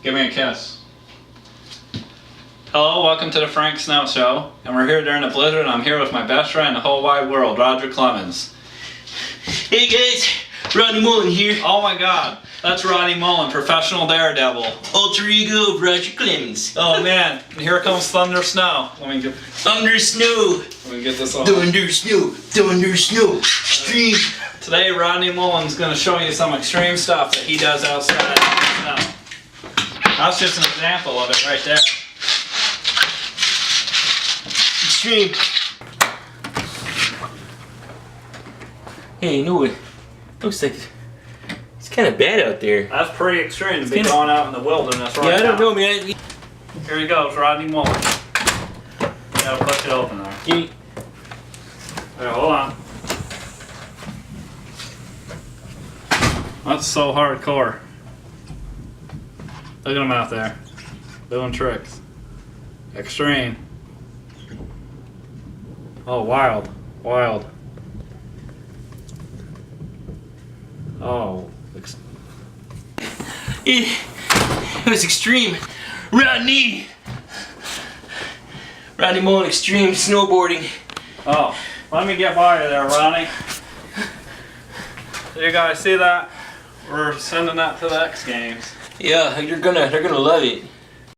Give me a kiss. Hello, welcome to the Frank Snow Show. And we're here during the blizzard, and I'm here with my best friend in the whole wide world, Roger Clemens. Hey guys, Ronnie Mullen here. Oh my god, that's Ronnie Mullen, professional daredevil. Alter ego of Roger Clemens. Oh man, and here comes Thunder Snow. Let me get this off. Thunder snow, extreme. Today, Ronnie Mullen's going to show you some extreme stuff that he does outside in the snow. That's just an example of it right there. Extreme. Hey, you know what? Looks like it's kind of bad out there. That's pretty extreme to be going out in the wilderness right now. Yeah, I don't know, man. Here he goes, Rodney Mullen. You gotta push it open there. Hey. Here, hold on. That's so hardcore. Look at him out there. Doing tricks. Extreme. Oh, wild. Wild. Oh. It was extreme. Rodney Mullen, extreme snowboarding. Oh. Let me get by you there, Ronnie. You guys see that? We're sending that to the X Games. Yeah, they're gonna love it.